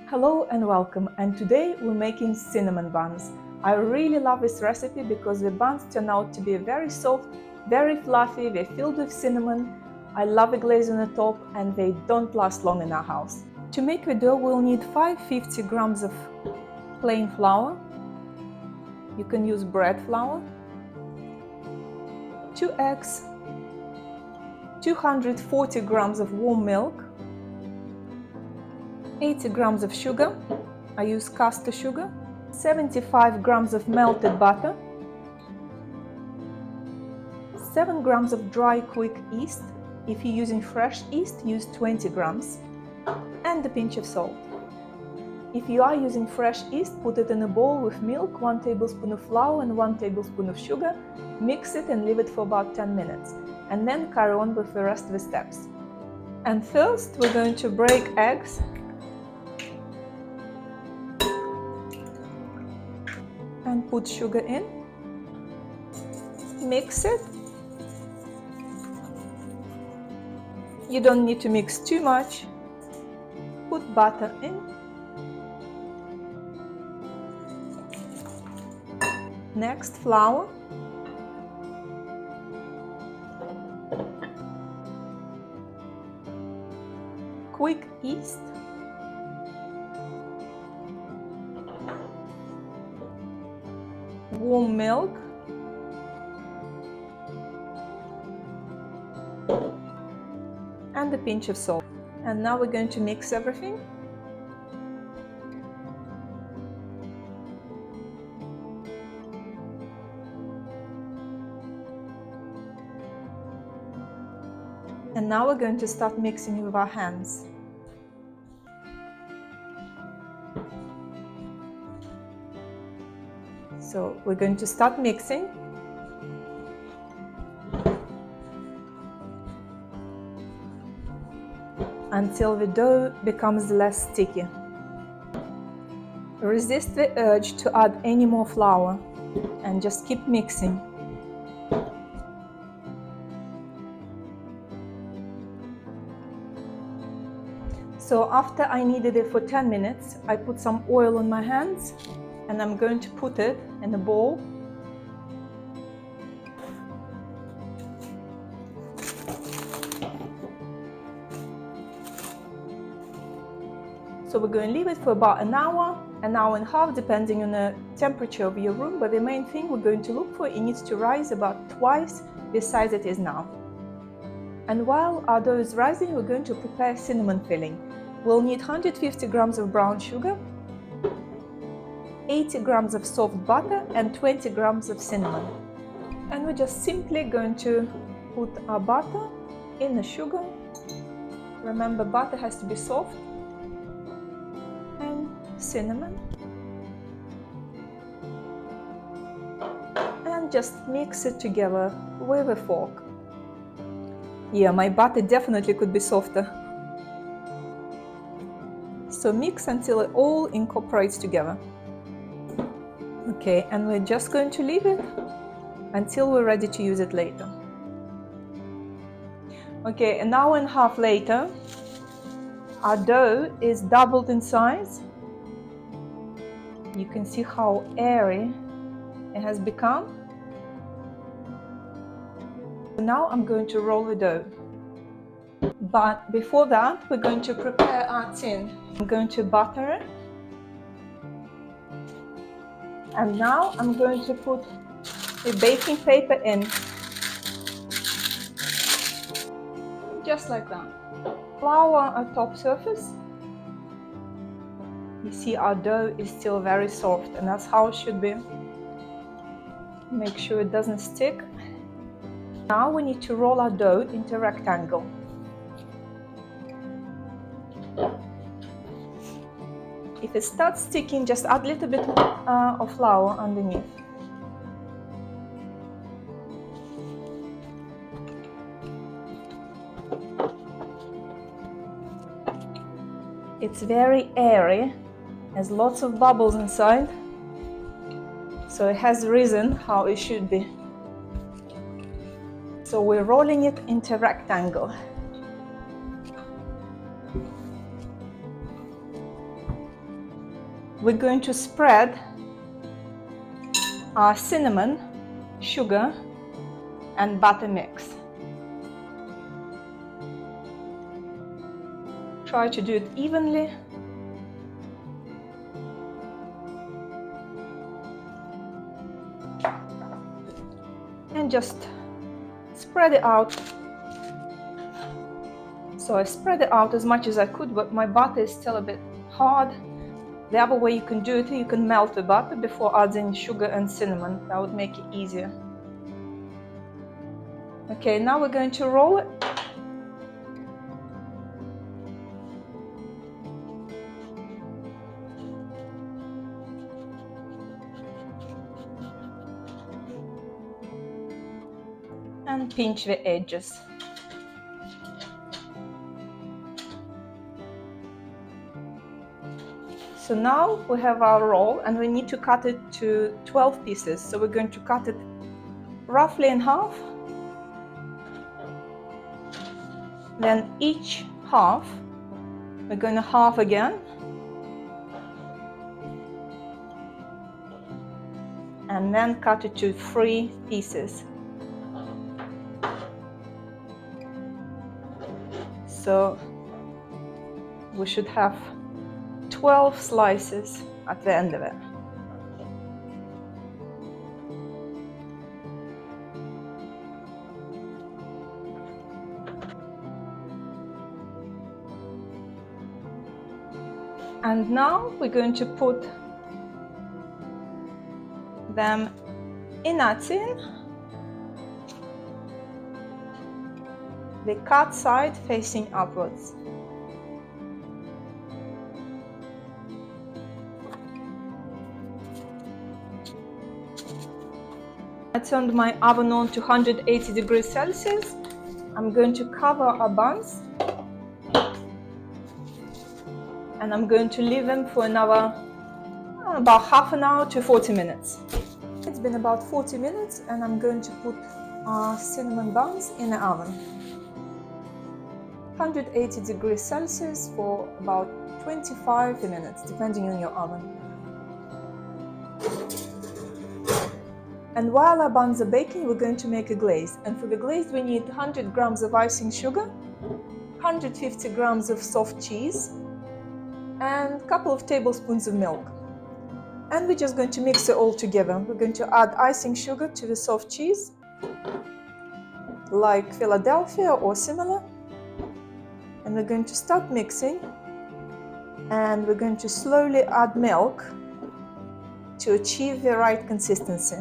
Hello and welcome, and today we're making cinnamon buns. I really love this recipe because the buns turn out to be very soft, very fluffy, they're filled with cinnamon. I love the glaze on the top and they don't last long in our house. To make the dough we'll need 550 grams of plain flour. You can use bread flour, 2 eggs, 240 grams of warm milk, 80 grams of sugar, I use caster sugar, 75 grams of melted butter, 7 grams of dry quick yeast, if you're using fresh yeast use 20 grams, and a pinch of salt. If you are using fresh yeast, put it in a bowl with milk, 1 tablespoon of flour and 1 tablespoon of sugar, mix it and leave it for about 10 minutes, and then carry on with the rest of the steps. And first we're going to break eggs and put sugar in, mix it. You don't need to mix too much. Put butter in. Next, flour. Quick yeast. Warm milk, and a pinch of salt. And now we're going to mix everything. And now we're going to start mixing with our hands. So we're going to start mixing. Until the dough becomes less sticky. Resist the urge to add any more flour and just keep mixing. So after I kneaded it for 10 minutes, I put some oil on my hands and I'm going to put it in a bowl. So we're going to leave it for about an hour and a half, depending on the temperature of your room. But the main thing we're going to look for, it needs to rise about twice the size it is now. And while our dough is rising, we're going to prepare cinnamon filling. We'll need 150 grams of brown sugar, 80 grams of soft butter and 20 grams of cinnamon. And we're just simply going to put our butter in the sugar. Remember, butter has to be soft. And cinnamon. And just mix it together with a fork. Yeah, my butter definitely could be softer. So mix until it all incorporates together. Okay, and we're just going to leave it until we're ready to use it later. Okay, an hour and a half later, our dough is doubled in size. You can see how airy it has become. Now I'm going to roll the dough. But before that, we're going to prepare our tin. I'm going to butter it. And now I'm going to put the baking paper in. Just like that. Flour our top surface. You see our dough is still very soft and that's how it should be. Make sure it doesn't stick. Now we need to roll our dough into a rectangle. If it starts sticking, just add a little bit of flour underneath. It's very airy, has lots of bubbles inside, so it has risen how it should be. So we're rolling it into a rectangle. we're going to spread our cinnamon, sugar, and butter mix. Try to do it evenly. And just spread it out. So I spread it out as much as I could, but my butter is still a bit hard. The other way you can do it, you can melt the butter before adding sugar and cinnamon. That would make it easier. Okay, now we're going to roll it. And pinch the edges. So now we have our roll and we need to cut it to 12 pieces. So we're going to cut it roughly in half. Then each half, we're going to half again. And then cut it to 3 pieces. So we should have 12 slices at the end of it. And now we're going to put them in a tin, the cut side facing upwards. I turned my oven on to 180 degrees Celsius. I'm going to cover our buns and I'm going to leave them for another about half an hour to 40 minutes. It's been about 40 minutes and I'm going to put our cinnamon buns in the oven. 180 degrees Celsius for about 25 minutes, depending on your oven. And while our buns are baking, we're going to make a glaze. And for the glaze, we need 100 grams of icing sugar, 150 grams of soft cheese, and a couple of tablespoons of milk. And we're just going to mix it all together. We're going to add icing sugar to the soft cheese, like Philadelphia or similar. And we're going to start mixing. And we're going to slowly add milk to achieve the right consistency.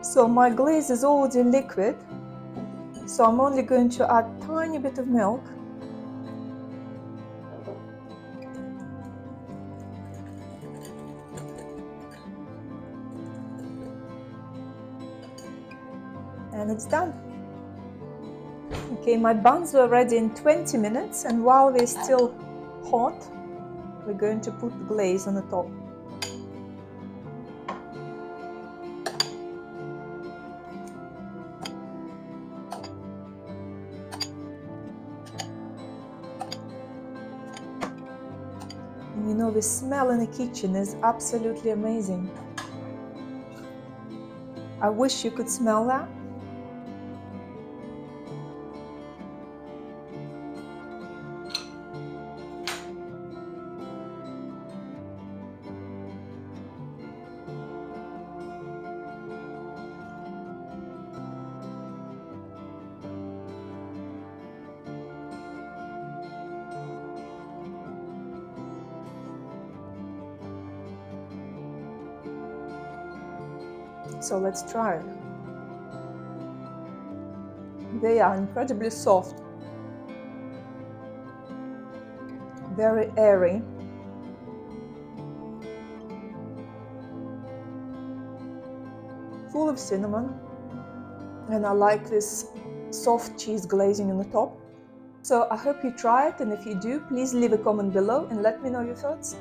So my glaze is already liquid, so I'm only going to add a tiny bit of milk. And it's done. Okay, my buns were ready in 20 minutes, and while they're still hot, we're going to put the glaze on the top. And you know, the smell in the kitchen is absolutely amazing. I wish you could smell that. So let's try it. They are incredibly soft, very airy, full of cinnamon, and I like this soft cheese glazing on the top. So I hope you try it, and if you do, please leave a comment below and let me know your thoughts.